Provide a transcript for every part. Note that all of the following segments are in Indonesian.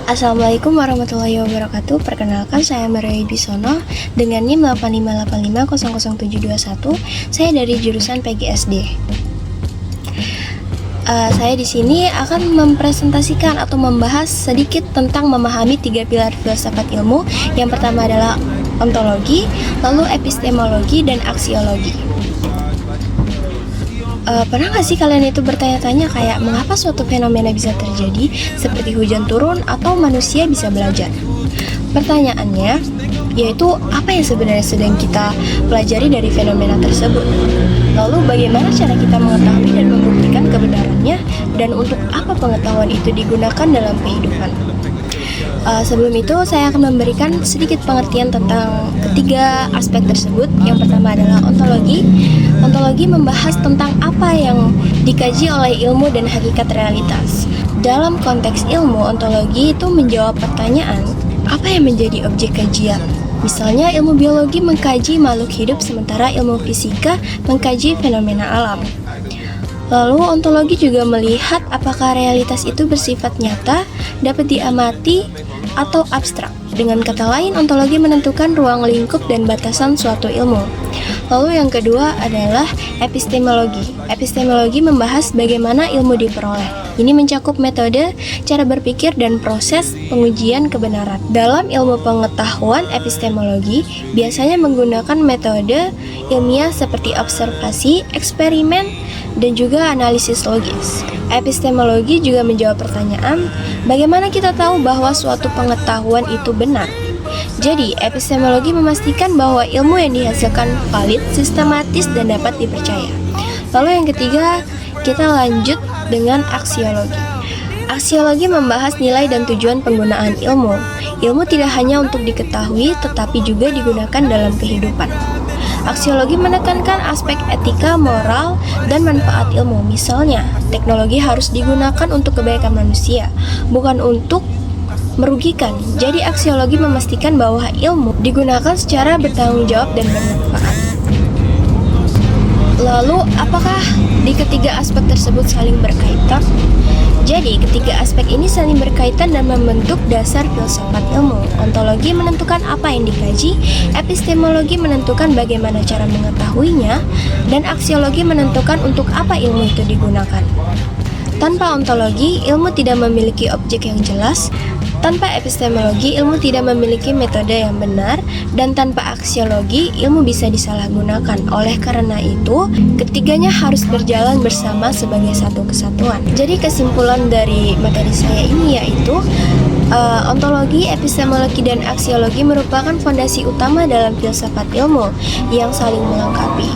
Assalamualaikum warahmatullahi wabarakatuh. Perkenalkan, saya Maria Bisono dengan NIM 858500721. Saya dari jurusan PGSD. Saya di sini akan mempresentasikan atau membahas sedikit tentang memahami 3 pilar filsafat ilmu. Yang pertama adalah ontologi, lalu epistemologi, dan aksiologi. Pernah gak sih kalian itu bertanya-tanya kayak mengapa suatu fenomena bisa terjadi seperti hujan turun atau manusia bisa belajar? Pertanyaannya yaitu apa yang sebenarnya sedang kita pelajari dari fenomena tersebut? Lalu bagaimana cara kita mengetahui dan membuktikan kebenarannya, dan untuk apa pengetahuan itu digunakan dalam kehidupan? Sebelum itu saya akan memberikan sedikit pengertian tentang ketiga aspek tersebut. Yang pertama adalah ontologi. Ontologi membahas tentang apa yang dikaji oleh ilmu dan hakikat realitas. Dalam konteks ilmu, ontologi itu menjawab pertanyaan, apa yang menjadi objek kajian? Misalnya ilmu biologi mengkaji makhluk hidup, sementara ilmu fisika mengkaji fenomena alam. Lalu ontologi juga melihat apakah realitas itu bersifat nyata, dapat diamati, atau abstrak. Dengan kata lain, ontologi menentukan ruang lingkup dan batasan suatu ilmu. Lalu yang kedua adalah epistemologi. Epistemologi membahas bagaimana ilmu diperoleh. Ini mencakup metode, cara berpikir, dan proses pengujian kebenaran. Dalam ilmu pengetahuan, epistemologi biasanya menggunakan metode ilmiah seperti observasi, eksperimen, dan juga analisis logis. Epistemologi juga menjawab pertanyaan, bagaimana kita tahu bahwa suatu pengetahuan itu benar? Jadi, epistemologi memastikan bahwa ilmu yang dihasilkan valid, sistematis, dan dapat dipercaya. Lalu yang ketiga, kita lanjut dengan aksiologi. Aksiologi membahas nilai dan tujuan penggunaan ilmu. Ilmu tidak hanya untuk diketahui, tetapi juga digunakan dalam kehidupan. Aksiologi menekankan aspek etika, moral, dan manfaat ilmu. Misalnya, teknologi harus digunakan untuk kebaikan manusia, bukan untuk merugikan. Jadi aksiologi memastikan bahwa ilmu digunakan secara bertanggung jawab dan bermanfaat. Lalu, apakah di ketiga aspek tersebut saling berkaitan? Jadi, ketiga aspek ini saling berkaitan dan membentuk dasar filsafat ilmu. Ontologi menentukan apa yang dikaji, epistemologi menentukan bagaimana cara mengetahuinya, dan aksiologi menentukan untuk apa ilmu itu digunakan. Tanpa ontologi, ilmu tidak memiliki objek yang jelas. Tanpa epistemologi, ilmu tidak memiliki metode yang benar, dan tanpa aksiologi, ilmu bisa disalahgunakan. Oleh karena itu, ketiganya harus berjalan bersama sebagai satu kesatuan. Jadi kesimpulan dari materi saya ini yaitu ontologi, epistemologi, dan aksiologi merupakan fondasi utama dalam filsafat ilmu yang saling melengkapi.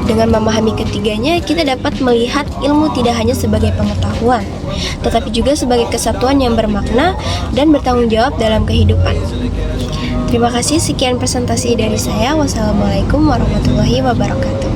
Dengan memahami ketiganya, kita dapat melihat ilmu tidak hanya sebagai pengetahuan, tetapi juga sebagai kesatuan yang bermakna dan bertanggung jawab dalam kehidupan. Terima kasih, sekian presentasi dari saya. Wassalamualaikum warahmatullahi wabarakatuh.